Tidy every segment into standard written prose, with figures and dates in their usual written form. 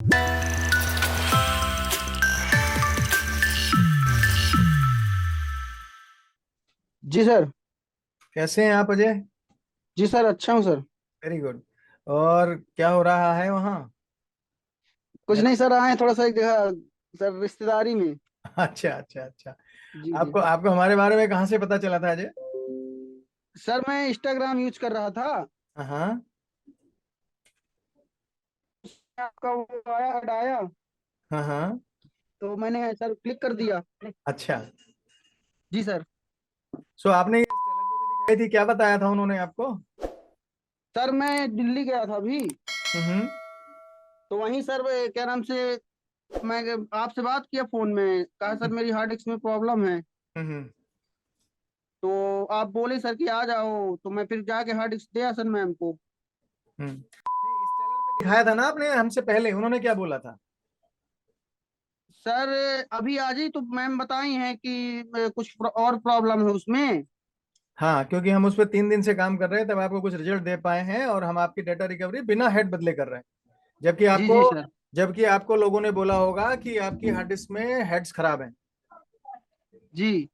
जी sir. कैसे हैं आप अजय? जी सर, अच्छा हूँ सर। Very good. और क्या हो रहा है वहाँ? कुछ जरा नहीं सर, आए हैं थोड़ा सा एक जगह सर, रिश्तेदारी में। अच्छा अच्छा अच्छा। जी जी। आपको आपको हमारे बारे में कहाँ से पता चला था अजय? सर मैं इंस्टाग्राम यूज कर रहा था। हाँ आपका वो आया, ऐड आया। हाँ हाँ। तो मैंने सर क्लिक कर दिया। अच्छा। जी सर। सो आपने ये ट्रेलर पे भी दिखाई थी, क्या बताया था उन्होंने आपको? सर मैं दिल्ली गया था अभी। हम्म। तो वहीं सर क्या नाम से, मैं आपसे बात किया फोन में, कहा सर मेरी हार्ड डिस्क में प्रॉब्लम है। हम्म। तो आप बोले सर कि आ जाओ, तो मैं फिर जाके हार्ड डिस्क दिया सर मैम को। नहीं, इस ट्रेलर पे दिखाया था ना आपने हमसे पहले, उन्होंने क्या बोला था? सर अभी आज ही तो मैम बताई हैं कि कुछ और प्रॉब्लम है उसमें। हाँ, क्योंकि हम उस पर 3 दिन से काम कर रहे हैं, तब आपको कुछ रिजल्ट दे पाए हैं और हम आपकी डाटा रिकवरी बिना हेड बदले कर रहे हैं। जबकि जी आपको जी सर। जबकि आपको लोगों ने बोला होगा कि आपकी हार्ड डिस्क में हेड्स खराब हैं। जी।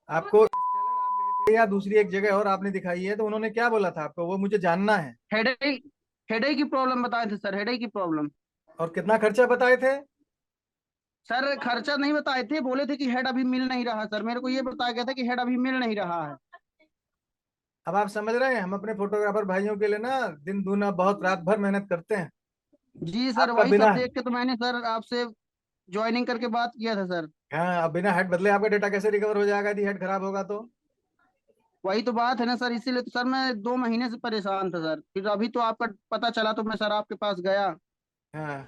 आपको स्टेलर आप गए थे या दूसरी एक जगह और आपने दिखाई है, तो उन्होंने क्या बोला था आपको, वो मुझे जानना है। हेडेक, हेडेक की प्रॉब्लम बताए थे सर, हेडेक की प्रॉब्लम। और कितना खर्चा बताए थे? सर खर्चा नहीं बताए थे, बोले थे कि हेड अभी मिल नहीं रहा। सर मेरे को ये बताया गया था कि हेड अभी मिल नहीं रहा है। अब आप समझ रहे हैं, हम अपने फोटोग्राफर भाइयों के लिए ना दिन दूना बहुत रात भर मेहनत करते हैं। जी सर, आपका वही बिना सब देख के तो मैंने सर आपसे ज्वाइनिंग करके बात किया था सर। हाँ, अब बिना हेड बदले आपका डेटा कैसे रिकवर हो जाएगा यदि हेड खराब होगा तो? वही तो बात है ना सर, इसीलिए तो सर मैं 2 महीने से परेशान था सर। फिर अभी तो आपका पता चला तो मैं सर आपके पास गया। हाँ।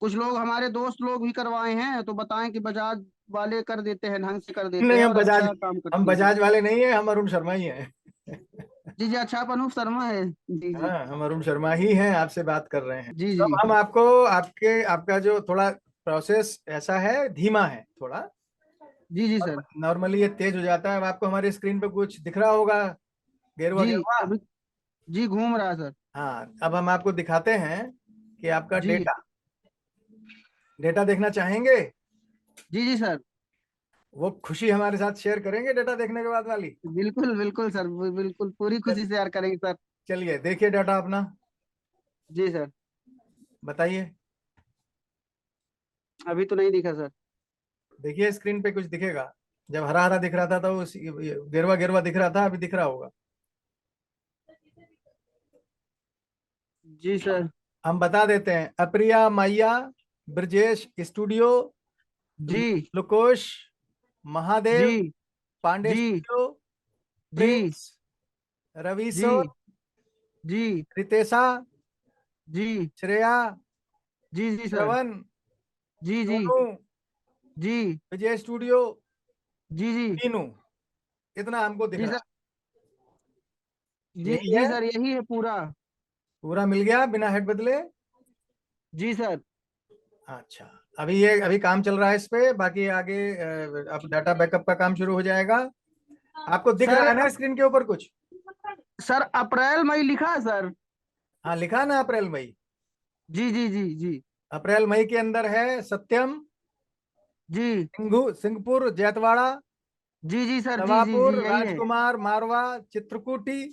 कुछ लोग हमारे दोस्त लोग भी करवाए हैं, तो बताएं कि बजाज वाले कर देते हैं, ढंग से कर देते नहीं, हैं हम और बजाज अच्छा काम हम करती हैं। बजाज वाले नहीं है, हम अरुण शर्मा ही हैं। जी जी, अच्छा आप अनूप शर्मा है। जी जी। हाँ, हम अरुण शर्मा ही हैं, आपसे बात कर रहे हैं। जी तो जी। हम आपको आपका जो थोड़ा प्रोसेस ऐसा है, धीमा है थोड़ा। जी जी सर। नॉर्मली ये तेज हो जाता है। अब आपको हमारी स्क्रीन पे कुछ दिख रहा होगा, गेरुआ जी गेरुआ। अभी, जी घूम रहा है सर। हाँ, अब हम आपको दिखाते हैं कि आपका जी डेटा डेटा देखना चाहेंगे। जी। जी सर। वो खुशी हमारे साथ शेयर करेंगे डेटा देखने के बाद वाली। बिल्कुल बिल्कुल सर, बिल्कुल पूरी खुशी से यार करेंगे सर। चलिए देखिए डाटा अपना, जी सर। बताइए। अभी तो नहीं दिखा सर। देखिए स्क्रीन पे कुछ दिखेगा। जब हरा हरा दिख रहा था तो गेरुआ गेरुआ दिख रहा था, अभी दिख रहा होगा। जी सर। हम बता देते हैं, अप्रिया, माइया, ब्रजेश स्टूडियो, जी लुकोश, जी। महादेव, पांडे जी स्टूडियो, जी। प्रिंस, रविशोर, जी जी। रितेशा, जी श्रेया, जी। जी सर। श्रवण, जी जी। सोनू, जी विजय स्टूडियो, जी। जी मीनू। इतना हमको दिख जी रहा सर। है, जी यही जी है। सर, यही है पूरा। पूरा मिल गया बिना हेड बदले। जी सर। अच्छा। अभी काम चल रहा है इस पे, बाकी आगे अब डाटा बैकअप का काम शुरू हो जाएगा। आपको दिख रहा सर है ना स्क्रीन के ऊपर कुछ? सर अप्रैल मई लिखा है सर। हाँ, लिखा है ना अप्रैल मई। जी जी जी। जी अप्रैल मई के अंदर है सत्यम, जी। सिंहपुर, जैतवाड़ा, जी जी सर। जी जी नवापुर, जी, यही है। राजकुमार, मारवा, चित्रकूटी।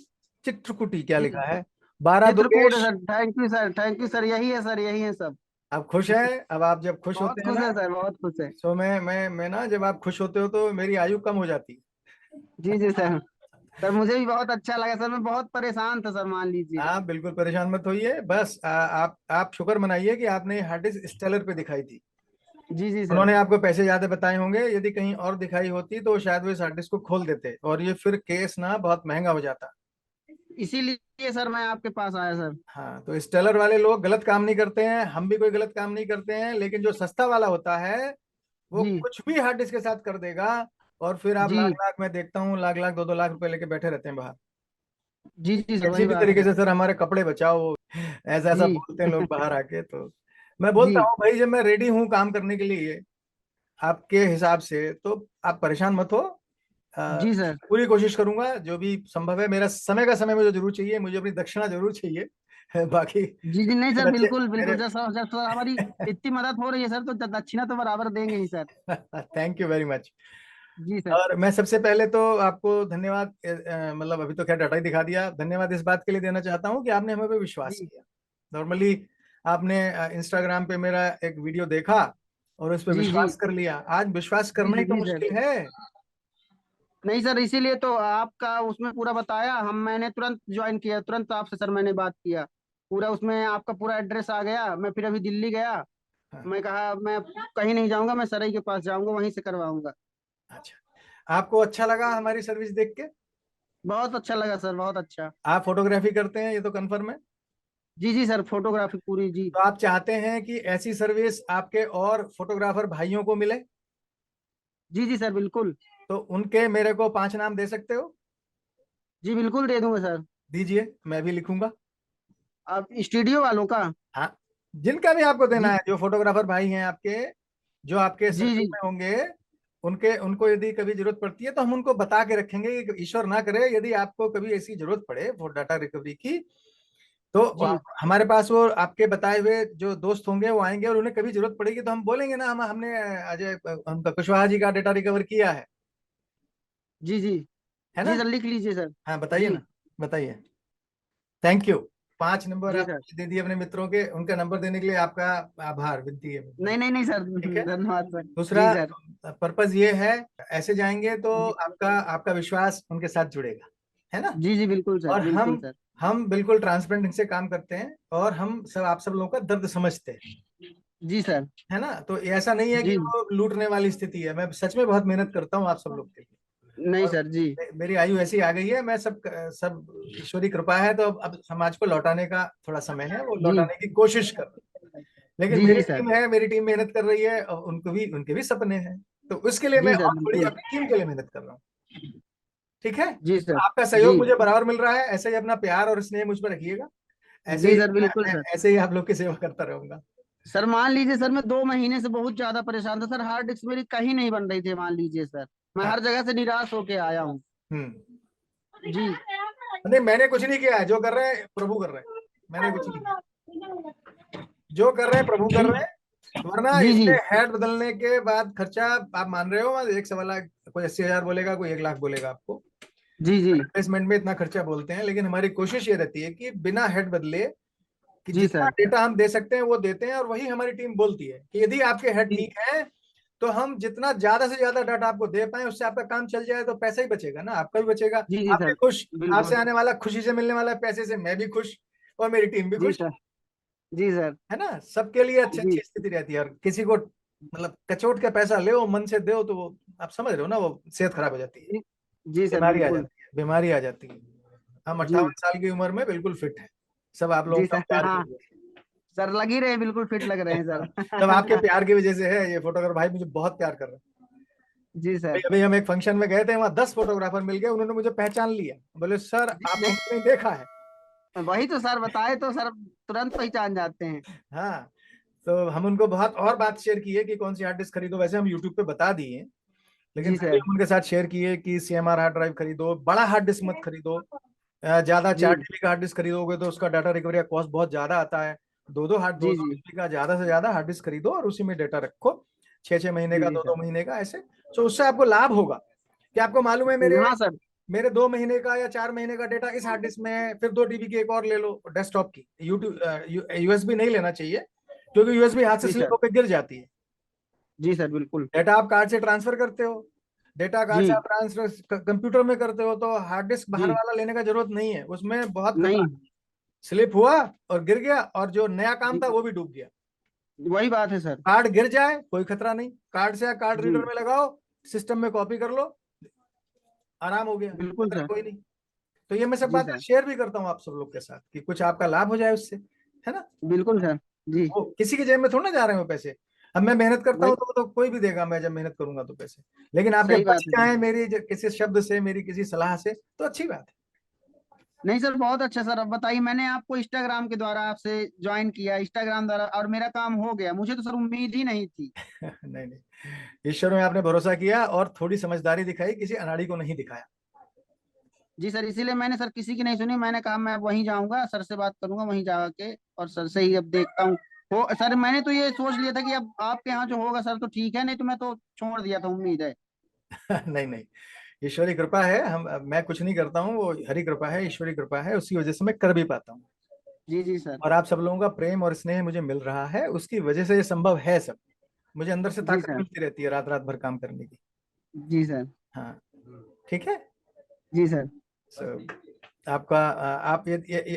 चित्रकूटी क्या लिखा है? 12 चित्रकूट है Durgesh. Sir, thank you sir, thank you sir, यही है सर, यही है सब। आप खुश हैं? अब आप जब खुश बहुत होते हैं खुश ना, है सर, बहुत खुश है। तो मैं ना, जब आप खुश होते हो तो मेरी आयु कम हो जाती जी जी सर। सर मुझे भी बहुत अच्छा लगा सर, मैं बहुत परेशान था सर, मान लीजिए। है। आप बिल्कुल परेशान मत होइए, बस आप शुक्र मनाइए कि आपने हार्ड डिस्क स्टेलर पे दिखाई थी। जी जी सर। उन्होंने आपको पैसे ज्यादा बताए होंगे, यदि कहीं और दिखाई होती तो शायद वो इस हार्ड डिस्क को खोल देते और ये फिर केस ना बहुत महंगा हो जाता। इसीलिए सर मैं आपके पास आया सर। हाँ, तो स्टेलर वाले लोग गलत काम नहीं करते हैं, हम भी कोई गलत काम नहीं करते हैं, लेकिन जो सस्ता वाला होता है वो जी कुछ भी हार्ड डिस्क के साथ कर देगा। और फिर आप लाख जी। लाख, मैं देखता हूँ लाख लाख 2-2 लाख रुपए लेके बैठे रहते हैं बाहर। जी जी सर, किसी वही भी बात तरीके है। से सर हमारे कपड़े बचाओ, ऐसा ऐसा जी बोलते हैं लोग बाहर आके। तो मैं बोलता जी हूँ भाई, जब मैं रेडी हूँ काम करने के लिए आपके हिसाब से, तो आप परेशान मत हो। अ, जी सर। पूरी कोशिश करूंगा, जो भी संभव है। मेरा समय का समय मुझे जरूर चाहिए, मुझे अपनी दक्षिणा जरूर चाहिए। बाकी जी जी, नहीं मेरे सर, बच्चे बिल्कुल बिल्कुल मेरे सर, सर सर, सर, हमारी इतनी मदद हो रही है सर, तो दक्षिणा तो बराबर देंगे ही sir. Thank you very much. जी सर। और मैं सबसे पहले तो आपको धन्यवाद, मतलब अभी तो खैर डाटा ही दिखा दिया, धन्यवाद इस बात के लिए देना चाहता हूँ कि आपने हमें पे विश्वास जी किया। नॉर्मली आपने इंस्टाग्राम पे मेरा एक वीडियो देखा और उस पर जी जी विश्वास कर लिया। आज विश्वास जी करना जी ही तो जी सर। मुश्किल है। नहीं सर, इसीलिए तो आपका उसमें पूरा बताया, मैंने तुरंत ज्वाइन किया, तुरंत आपसे सर मैंने बात किया। पूरा उसमें आपका पूरा एड्रेस आ गया, मैं फिर अभी दिल्ली गया। हाँ, मैं कहा मैं कहीं नहीं जाऊंगा, मैं सर ही के पास जाऊंगा, वहीं से करवाऊंगा। अच्छा, आपको अच्छा लगा हमारी सर्विस देख के? बहुत अच्छा लगा सर, बहुत अच्छा। आप फोटोग्राफी करते हैं ये तो कंफर्म है? जी जी सर, फोटोग्राफी पूरी जी। तो आप चाहते हैं कि ऐसी सर्विस आपके और फोटोग्राफर भाइयों को मिले? जी जी सर, बिल्कुल। तो उनके मेरे को 5 नाम दे सकते हो? जी बिल्कुल दे दूंगा सर। दीजिए, मैं भी लिखूंगा। आप स्टूडियो वालों का? हाँ, जिनका भी आपको देना जी है, जो फोटोग्राफर भाई हैं आपके, जो आपके जी सर्कल जी में होंगे, उनके उनको यदि कभी जरूरत पड़ती है तो हम उनको बता के रखेंगे कि ईश्वर ना करे यदि आपको कभी ऐसी जरूरत पड़े वो डाटा रिकवरी की, तो जी हमारे पास वो आपके बताए हुए जो दोस्त होंगे वो आएंगे, और उन्हें कभी जरूरत पड़ेगी तो हम बोलेंगे ना, हमने अजय उनका कुशवाहा जी का डेटा रिकवर किया जी जी है ना? जी सर, लिख लीजिए सर। हाँ बताइए जी ना, बताइए। Thank you. 5 नंबर जी सर। आपने दे दिए अपने मित्रों के, उनका नंबर देने के लिए आपका आभार, विनती है मेरी। नहीं नहीं नहीं सर, ठीक है। धन्यवाद सर। दूसरा जी सर। पर्पज ये है, ऐसे जाएंगे तो जी आपका आपका विश्वास उनके साथ जुड़ेगा, है ना? जी जी, बिल्कुल सर, और बिल्कुल सर। हम बिल्कुल ट्रांसपेरेंट से काम करते हैं, और हम सब आप सब लोगों का दर्द समझते हैं, जी सर। है ना? तो ऐसा नहीं है कि जी, वो लूटने वाली स्थिति है, मैं सच में बहुत मेहनत करता हूँ आप सब लोग के लिए। नहीं और सर। जी मेरी आयु ऐसी आ गई है, मैं सब सब ईश्वरी कृपा है, तो अब समाज को लौटाने का थोड़ा समय है, वो जी लौटाने की कोशिश कर। लेकिन जी मेरी जी सर। टीम है, मेरी टीम मेहनत कर रही है, और उनको भी, उनके भी सपने हैं, तो उसके लिए मैं जी सर, और थोड़ी बिल्कुल। अपनी टीम के लिए मेहनत कर रहा हूँ। ठीक है, जी सर। आपका जी सहयोग मुझे बराबर मिल रहा है, ऐसे ही अपना प्यार और स्नेह मुझ पर रखिएगा। ऐसे जी ही सर, बिल्कुल सर। ऐसे ही आप लोग की सेवा करता रहूंगा। सर मान लीजिए सर, मैं 2 महीने से बहुत ज्यादा परेशान था सर, हार्ड डिस्क मेरी कहीं नहीं बन रही थी, मान लीजिए सर। मैं हाँ। हर जगह से निराश होके आया हूँ। हम्म। जी नहीं, मैंने कुछ नहीं किया है, जो कर रहे हैं प्रभु कर रहे हैं, मैंने कुछ नहीं किया। जो कर रहे हैं प्रभु कर जी रहे हैं, वरना जी जी इसमें हेड बदलने के बाद खर्चा आप मान रहे हो, 1 सवा लाख, कोई 80,000 बोलेगा, कोई 1 लाख बोलेगा आपको। जी जी रिप्लेसमेंट में इतना खर्चा बोलते हैं, लेकिन हमारी कोशिश ये रहती है कि बिना हेड बदले कि जी जितना सर। डेटा हम दे सकते हैं वो देते हैं, और वही हमारी टीम बोलती है कि यदि आपके हेड जी ठीक है तो हम जितना ज्यादा से ज्यादा डाटा आपको दे पाए, उससे आपका काम चल जाए, तो पैसा ही बचेगा ना, आपका भी बचेगा, जी जी आप भी सर, खुश, आपसे बिल्कुल। आने वाला खुशी से मिलने वाला पैसे से मैं भी खुश, और मेरी टीम भी जी खुश, सर। जी सर। है ना? सबके लिए अच्छी जी अच्छी स्थिति रहती है, और किसी को मतलब कचोट के पैसा ले मन से दो तो वो, आप समझ रहे हो ना, वो सेहत खराब हो जाती है, जी जी सर, बीमारी आ बिल्कुल। जाती है, बीमारी आ जाती है। हम जी 58 साल की उम्र में बिल्कुल फिट है, सब आप लोगों जी का सर। प्यार की हाँ वजह से। सर, लग ही रहे हैं, बिल्कुल फिट लग रहे हैं सब आपके सर। प्यार की वजह से है, ये फोटोग्राफर भाई मुझे बहुत प्यार कर रहे हैं। जी सर। अभी हम एक फंक्शन में गए थे, वहां 10 फोटोग्राफर मिल गए, उन्होंने मुझे पहचान लिया, बोले सर जी आपको नहीं, मैंने देखा है। वही तो सर बताए तो सर तुरंत पहचान जाते हैं। हाँ, तो हम उनको बहुत और बात शेयर की है कि कौन सी हार्ड डिस्क खरीदो, वैसे हम यूट्यूब पे बता दिए हैं, लेकिन जी फिर भी सर। हम उनके साथ शेयर किए कि CMR हार्ड ड्राइव खरीदो, बड़ा हार्ड डिस्क मत खरीदो। ज्यादा जी 4 GB का हार्ड डिस्क खरीदोगे तो उसका डाटा रिकवरी का कॉस्ट बहुत ज्यादा आता है। दो जी दो जी जीबी का ज्यादा से ज्यादा हार्ड डिस्क खरीदो, और उसी में डेटा रखो, 6 6 महीने जी का, जी दो सर। दो महीने का, ऐसे। तो उससे आपको लाभ होगा कि आपको मालूम है, मेरे हाँ सर। मेरे 2 महीने का या 4 महीने का डेटा इस हार्ड डिस्क में है, फिर 2 TB की एक और ले लो डेस्कटॉप की, यूट्यूब USB नहीं लेना चाहिए, क्योंकि USB हाथ से जी स्लिप सर। होकर गिर जाती है। जी सर, बिल्कुल। डेटा आप कार्ड से ट्रांसफर करते हो, डेटा कार्ड से जी आप ट्रांसफर कंप्यूटर में करते हो, तो हार्ड डिस्क बाहर जी वाला लेने का जरूरत नहीं है, उसमें बहुत खतरा, नहीं। स्लिप हुआ और गिर गया, और जो नया काम जी था वो भी डूब गया। वही बात है सर। कार्ड गिर जाए कोई खतरा नहीं, कार्ड से या कार्ड जी रीडर में लगाओ, सिस्टम में कॉपी कर लो, आराम हो गया, बिल्कुल खतरा सर। कोई नहीं। तो ये मैं सब जी बातें सर, शेयर भी करता हूँ आप सब लोग के साथ कि कुछ आपका लाभ हो जाए उससे, है ना? बिल्कुल सर। जी वो किसी की जेब में थोड़ा ना जा रहे हो पैसे। अब मैं मेहनत करता वही, हूँ तो कोई भी देगा, मैं जब मेहनत करूंगा तो पैसे, लेकिन आपके सही बच बात है सर। जाए मेरी किसी शब्द से, मेरी किसी सलाह से, तो अच्छी बात नहीं सर, बहुत अच्छा सर। अब बताइए, मैंने आपको इंस्टाग्राम के द्वारा आपसे ज्वाइन किया, इंस्टाग्राम द्वारा, और मेरा काम हो गया, मुझे तो सर उम्मीद ही नहीं थी। है। नहीं नहीं, ईश्वर में आपने भरोसा किया और थोड़ी समझदारी दिखाई, किसी अनाड़ी को नहीं दिखाया। जी सर, इसीलिए मैंने सर किसी की नहीं सुनी, मैंने कहा मैं अब वहीं जाऊंगा, सर से बात करूंगा वहीं जाके, और सर से ही अब देखता हूँ। हो सर, मैंने तो ये सोच लिया था कि अब आपके यहाँ जो होगा सर तो ठीक है, नहीं तो मैं तो छोड़ दिया था, उम्मीद है। नहीं नहीं, ईश्वरी कृपा है। मैं कुछ नहीं करता हूँ, वो हरी कृपा है, ईश्वरी कृपा है, उसी वजह से मैं कर भी पाता हूँ। जी जी सर। और आप सब लोगों का प्रेम और स्नेह मुझे मिल रहा है, उसकी वजह से ये संभव है सब। मुझे अंदर से जी ताकत सर। मिलती रहती है रात रात भर काम करने की। जी सर। हाँ, ठीक है। जी सर। So, आपका आप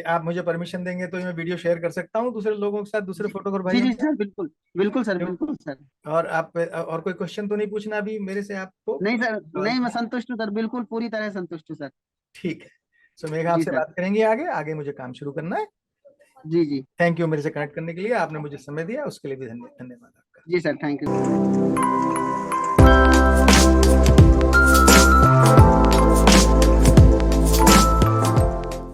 आप मुझे परमिशन देंगे तो ये मैं वीडियो शेयर कर सकता हूँ दूसरे लोगों के साथ, दूसरे जी फोटोग्राफर जी भाइयों जी के साथ। सर, बिल्कुल बिल्कुल सर, क्यों? बिल्कुल सर। और आप और कोई क्वेश्चन तो नहीं पूछना अभी मेरे से आपको? नहीं सर, सवाल नहीं, मैं पूछना? संतुष्ट हूँ सर, बिल्कुल पूरी तरह संतुष्ट हूँ सर। ठीक है। सो मेघा जी आपसे सर। बात करेंगे आगे, आगे मुझे काम शुरू करना है। जी जी। थैंक यू मेरे से कनेक्ट करने के लिए, आपने मुझे समय दिया उसके लिए भी धन्यवाद आपका। जी सर, थैंक यू।